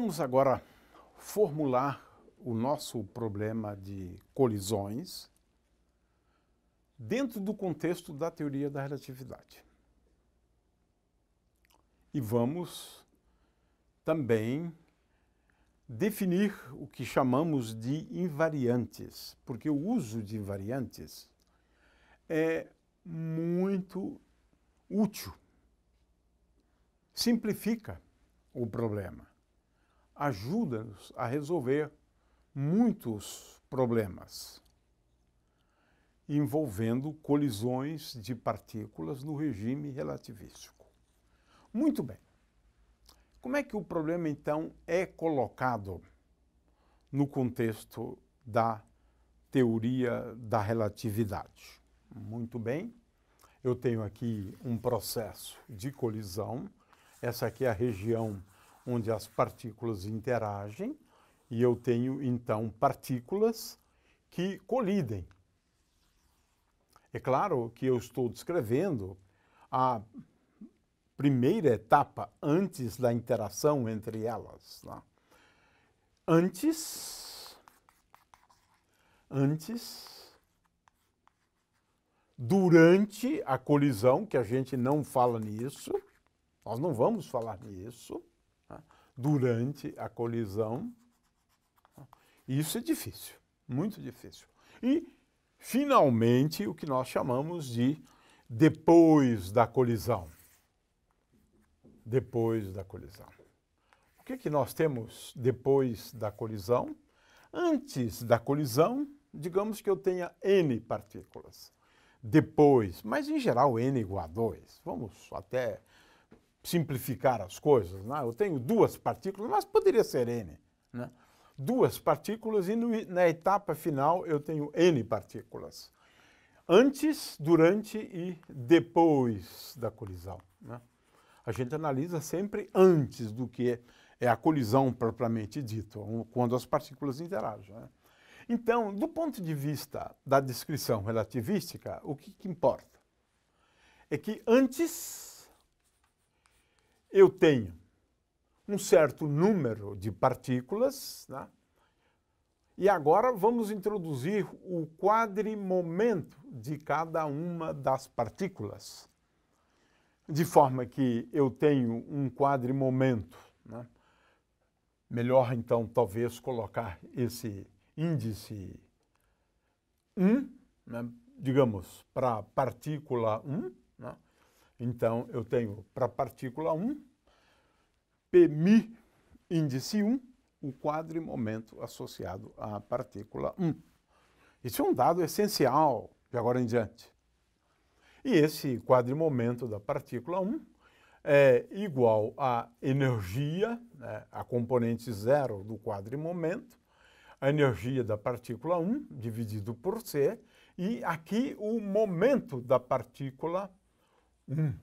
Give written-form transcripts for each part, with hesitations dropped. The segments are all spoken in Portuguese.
Vamos agora formular o nosso problema de colisões dentro do contexto da teoria da relatividade. E vamos também definir o que chamamos de invariantes, porque o uso de invariantes é muito útil. Simplifica o problema, ajuda-nos a resolver muitos problemas envolvendo colisões de partículas no regime relativístico. Muito bem. Como é que o problema, então, é colocado no contexto da teoria da relatividade? Muito bem. Eu tenho aqui um processo de colisão. Essa aqui é a região onde as partículas interagem. E eu tenho, então, partículas que colidem. É claro que eu estou descrevendo a primeira etapa antes da interação entre elas. Né? Antes, durante a colisão, que a gente não fala nisso, nós não vamos falar nisso, né? Durante a colisão, isso é difícil, muito difícil. E, finalmente, o que nós chamamos de depois da colisão. Depois da colisão. O que nós temos depois da colisão? Antes da colisão, digamos que eu tenha N partículas. Depois, mas em geral N igual a 2. Vamos até simplificar as coisas. Né? Eu tenho duas partículas, mas poderia ser N. Né? Duas partículas e na etapa final eu tenho N partículas. Antes, durante e depois da colisão. Né? A gente analisa sempre antes do que é a colisão propriamente dita, quando as partículas interagem. Né? Então, do ponto de vista da descrição relativística, o que importa é que antes eu tenho um certo número de partículas, né? E agora vamos introduzir o quadrimomento de cada uma das partículas. De forma que eu tenho um quadrimomento. Né? Melhor, então, talvez colocar esse índice 1, né? Digamos, para a partícula 1. Né? Então, eu tenho para a partícula 1, Pmi índice 1, o quadrimomento associado à partícula 1. Isso é um dado essencial de agora em diante. E esse quadrimomento da partícula 1 é igual à energia, né, a componente zero do quadrimomento, a energia da partícula 1 dividido por C, e aqui o momento da partícula 1.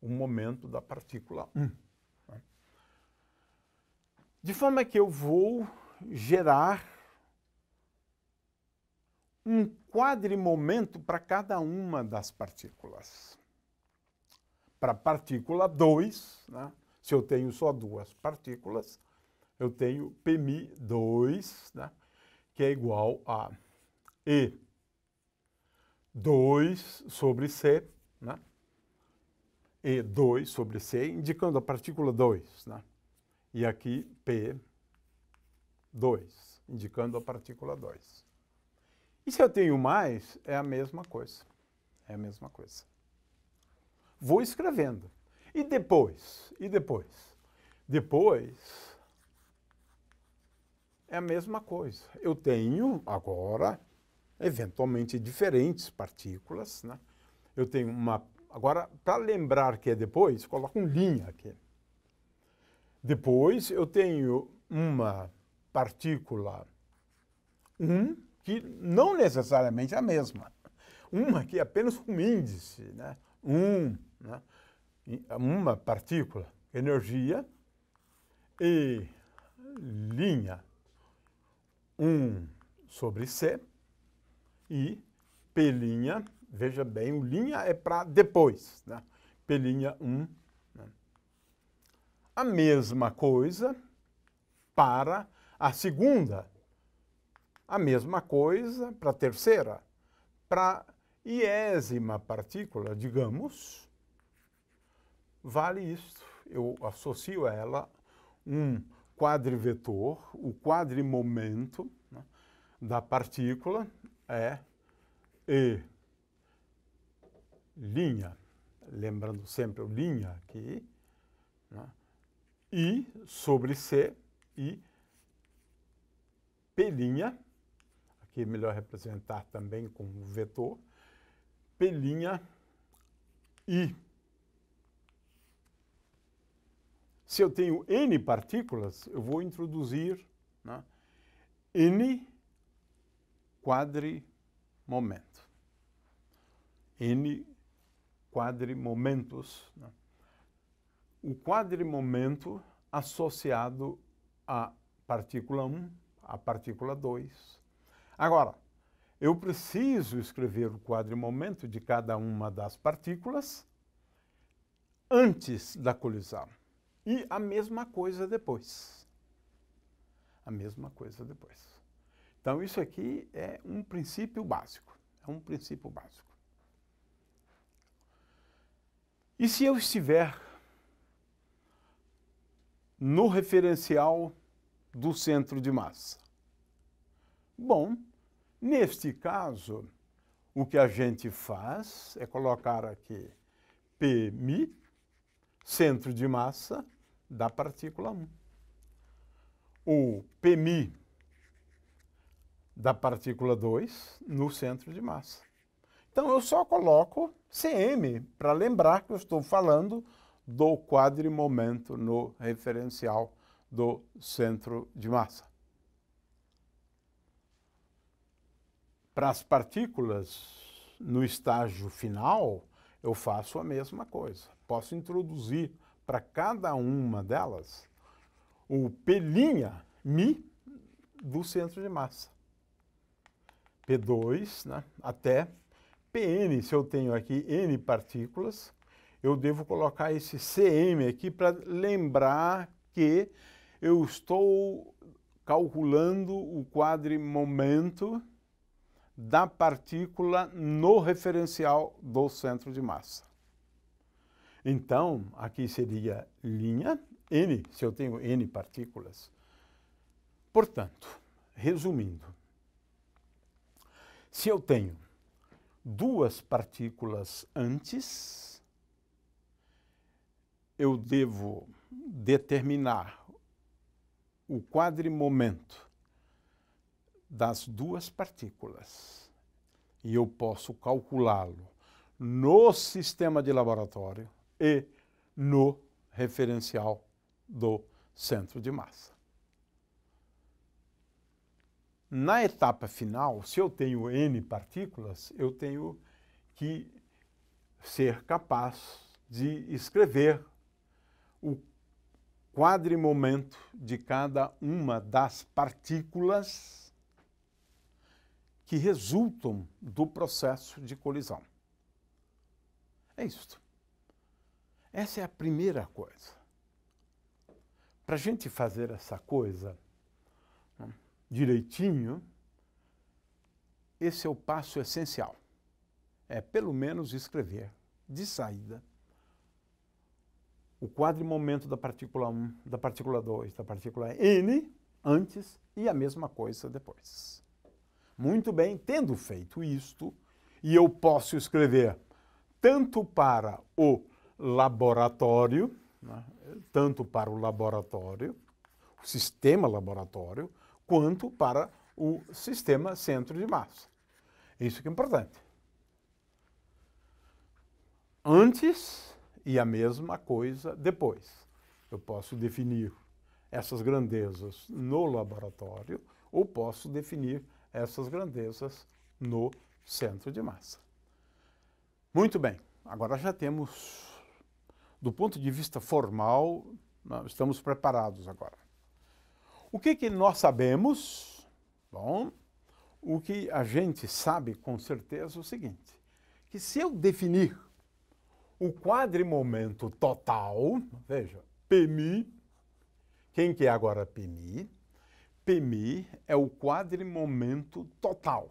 O momento da partícula 1. De forma que eu vou gerar um quadrimomento para cada uma das partículas. Para a partícula 2, né, se eu tenho só duas partículas, eu tenho Pmi2, né, que é igual a E2 sobre C, né, E2 sobre C, indicando a partícula 2. Né, e aqui P2, indicando a partícula 2. E se eu tenho mais, é a mesma coisa. É a mesma coisa. Vou escrevendo. E depois? E depois? Depois é a mesma coisa. Eu tenho agora, eventualmente, diferentes partículas. Né? Eu tenho uma... Agora, para lembrar que é depois, coloco um linha aqui. Depois eu tenho uma partícula 1, que não necessariamente é a mesma. Uma que é apenas um índice, né? Né? Uma partícula, energia, e linha 1 sobre C, e P', veja bem, o linha é para depois, né? P'1. Né? a mesma coisa para a segunda, a mesma coisa para a terceira, para a iésima partícula, digamos, vale isto. Eu associo a ela um quadrivetor, o quadrimomento, né, da partícula é E', lembrando sempre o linha aqui, né, I sobre C e P', aqui é melhor representar também com um vetor, P' I. Se eu tenho N partículas, eu vou introduzir, né, N quadrimomento. N quadrimomentos. Né? O quadrimomento associado à partícula 1, à partícula 2. Agora, eu preciso escrever o quadrimomento de cada uma das partículas antes da colisão. E a mesma coisa depois. A mesma coisa depois. Então, isso aqui é um princípio básico. É um princípio básico. E se eu estiver no referencial do centro de massa? Bom, neste caso, o que a gente faz é colocar aqui P'M, centro de massa da partícula 1. O P'M da partícula 2 no centro de massa. Então, eu só coloco Cm para lembrar que eu estou falando do quadrimomento no referencial do centro de massa. Para as partículas no estágio final, eu faço a mesma coisa. Posso introduzir para cada uma delas o P'M do centro de massa. P2, né, até Pn, se eu tenho aqui N partículas, eu devo colocar esse Cm aqui para lembrar que eu estou calculando o quadrimomento da partícula no referencial do centro de massa. Então, aqui seria linha N, se eu tenho N partículas. Portanto, resumindo, se eu tenho duas partículas antes, eu devo determinar o quadrimomento das duas partículas. E eu posso calculá-lo no sistema de laboratório e no referencial do centro de massa. Na etapa final, se eu tenho N partículas, eu tenho que ser capaz de escrever o quadrimomento de cada uma das partículas que resultam do processo de colisão. É isso. Essa é a primeira coisa. Para a gente fazer essa coisa direitinho, esse é o passo essencial. É pelo menos escrever de saída o quadrimomento da partícula 1, da partícula 2, da partícula N antes e a mesma coisa depois. Muito bem, tendo feito isto, e eu posso escrever tanto para o laboratório, né, tanto para o laboratório, o sistema laboratório, quanto para o sistema centro de massa. Isso que é importante. Antes e a mesma coisa depois. Eu posso definir essas grandezas no laboratório ou posso definir essas grandezas no centro de massa. Muito bem, agora já temos, do ponto de vista formal, estamos preparados agora. O que nós sabemos? Bom, o que a gente sabe com certeza é o seguinte, que se eu definir o quadrimomento total, veja, Pmi. Quem que é agora Pmi? Pmi é o quadrimomento total.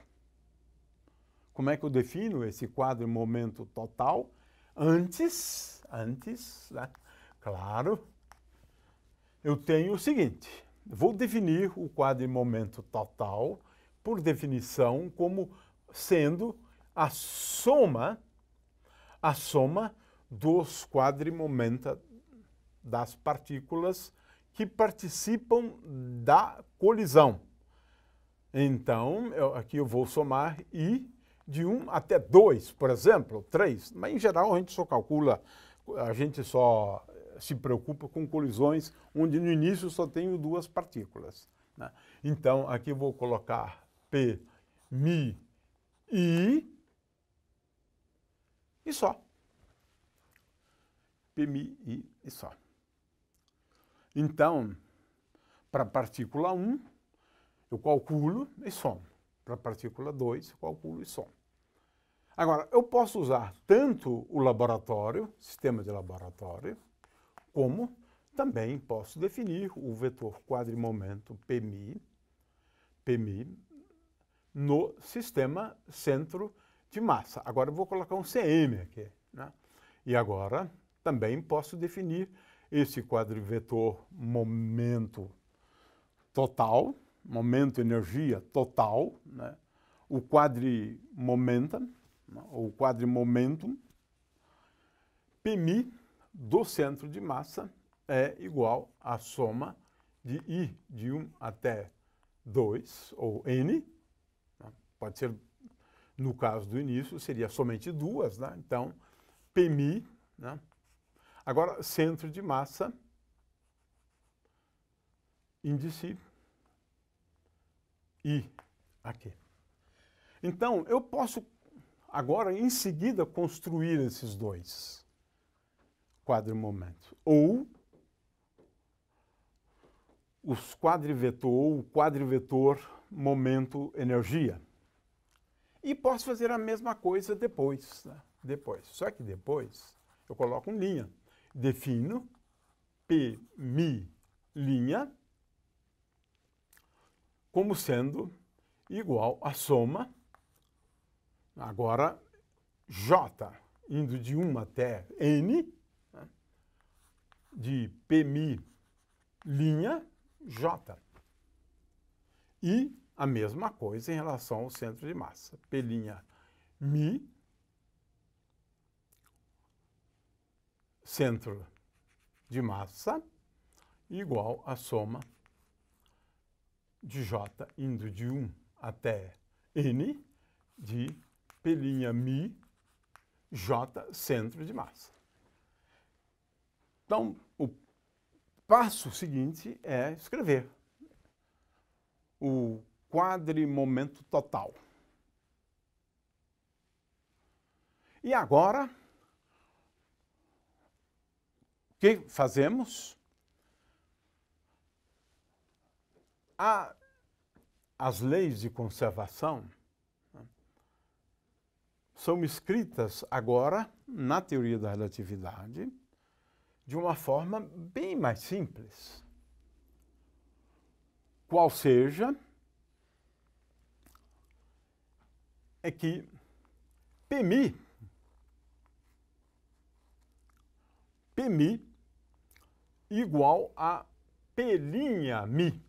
Como é que eu defino esse quadrimomento total? Antes, né? Claro, eu tenho o seguinte, vou definir o quadrimomento total, por definição, como sendo a soma dos quadrimomenta das partículas que participam da colisão. Então, aqui eu vou somar I de 1 até 2, por exemplo, 3. Mas, em geral, a gente só se preocupa com colisões onde no início só tenho duas partículas, né? Então, aqui eu vou colocar P, Mi, I e só. P, Mi, I e só. Então, para a partícula 1, eu calculo e somo. Para a partícula 2, eu calculo e somo. Agora, eu posso usar tanto o laboratório, sistema de laboratório, como também posso definir o vetor quadrimomento Pmi no sistema centro de massa. Agora, eu vou colocar um Cm aqui, né? E agora, também posso definir esse quadrivetor momento total, momento energia total, né? O quadrimomentum, ou quadrimomentum, Pmi do centro de massa é igual à soma de I de 1 até 2, ou N, né? Pode ser, no caso do início, seria somente duas, né? Então, Pmi, né? Agora, centro de massa, índice I aqui. Então, eu posso agora, em seguida, construir esses dois quadrimomentos. Ou o quadrivetor momento-energia. E posso fazer a mesma coisa depois, né? Só que depois eu coloco uma linha. Defino P, Mi, linha, como sendo igual à soma, agora, J, indo de 1 até N, né, de Pmi, linha, J. E a mesma coisa em relação ao centro de massa. P', Mi, centro de massa, igual à soma de J, indo de 1 até N, de P', Mi, J, centro de massa. Então, o passo seguinte é escrever o quadrimomento total. E agora, o que fazemos? As leis de conservação, né, são escritas agora na teoria da relatividade de uma forma bem mais simples. Qual seja, é que Pmi igual a P' Mi.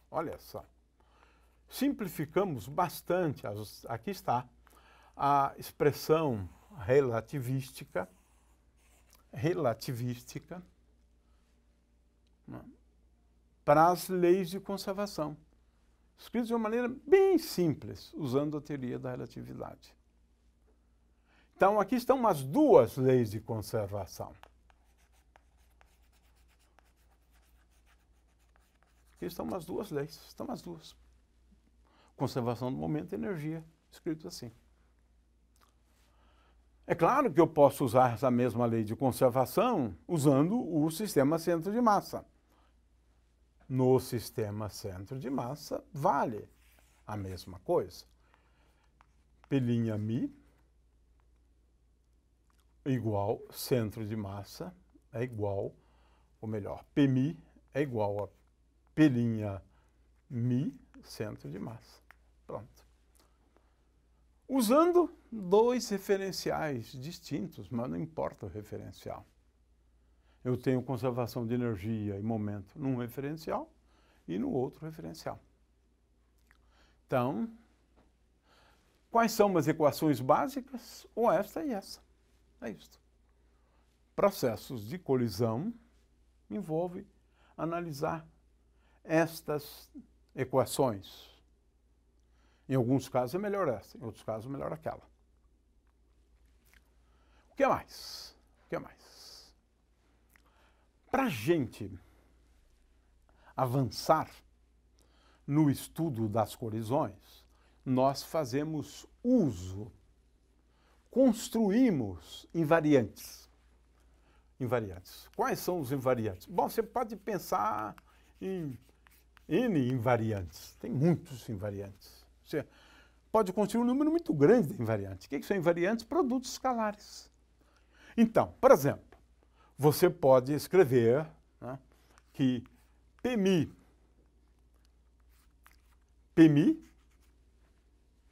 Olha só. Simplificamos bastante. Aqui está a expressão relativística, né, para as leis de conservação, escritas de uma maneira bem simples, usando a teoria da relatividade. Então, aqui estão as duas leis de conservação. Aqui estão as duas leis, estão as duas. Conservação do momento e energia, escrito assim. É claro que eu posso usar essa mesma lei de conservação usando o sistema centro de massa. No sistema centro de massa, vale a mesma coisa. P' Mi igual centro de massa é igual ou melhor, Pmi é igual a P'M, centro de massa. Pronto. Usando dois referenciais distintos, mas não importa o referencial. Eu tenho conservação de energia e momento num referencial e no outro referencial. Então, quais são as equações básicas? Ou esta e essa. É isso. Processos de colisão envolve analisar estas equações. Em alguns casos é melhor essa, em outros casos é melhor aquela. O que mais? O que mais? Para a gente avançar no estudo das colisões, nós fazemos uso, construímos invariantes. Invariantes. Quais são os invariantes? Bom, você pode pensar em N invariantes. Tem muitos invariantes. Você pode construir um número muito grande de invariantes. O que são invariantes? Produtos escalares. Então, por exemplo, você pode escrever, né, que Pmi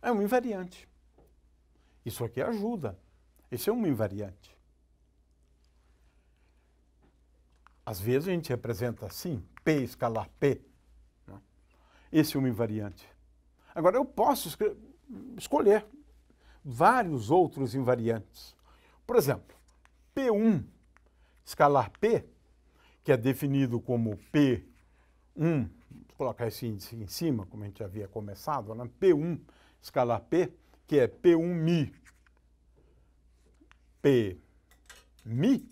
é um invariante. Isso aqui ajuda. Esse é um invariante. Às vezes a gente representa assim, P escalar P. Né? Esse é um invariante. Agora, eu posso escolher vários outros invariantes. Por exemplo, P1 escalar P, que é definido como P1, vou colocar esse índice em cima, como a gente havia começado, né? P1 escalar P, que é P1Mi. Pmi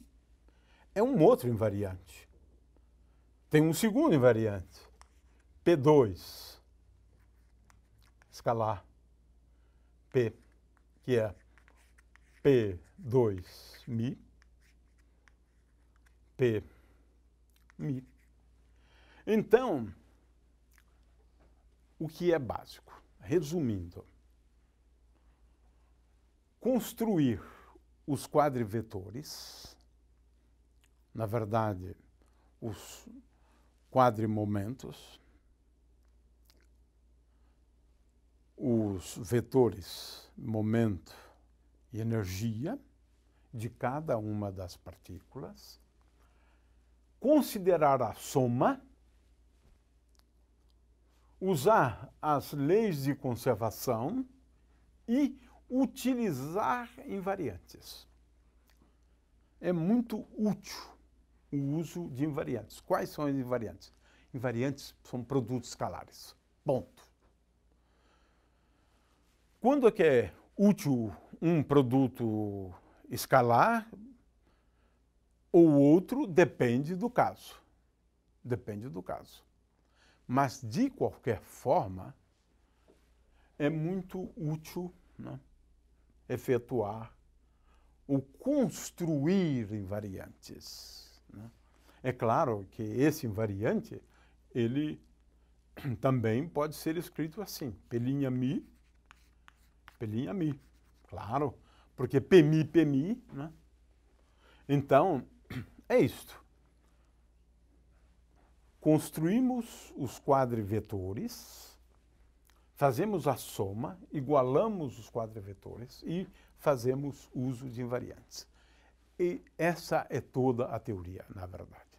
é um outro invariante. Tem um segundo invariante, P2 escalar P, que é P2Mi, Pmi. Então, o que é básico? Resumindo, construir os quadrivetores, na verdade, os quadrimomentos, os vetores momento e energia de cada uma das partículas, considerar a soma, usar as leis de conservação e utilizar invariantes. É muito útil o uso de invariantes. Quais são os invariantes? Invariantes são produtos escalares. Ponto. Quando é que é útil um produto escalar ou outro, depende do caso. Depende do caso. Mas, de qualquer forma, é muito útil, né, efetuar ou construir invariantes. Né? É claro que esse invariante, ele também pode ser escrito assim, P'Mi, claro, porque P'Mi, né? Então, é isto. Construímos os quadrivetores, fazemos a soma, igualamos os quadrivetores e fazemos uso de invariantes. E essa é toda a teoria, na verdade.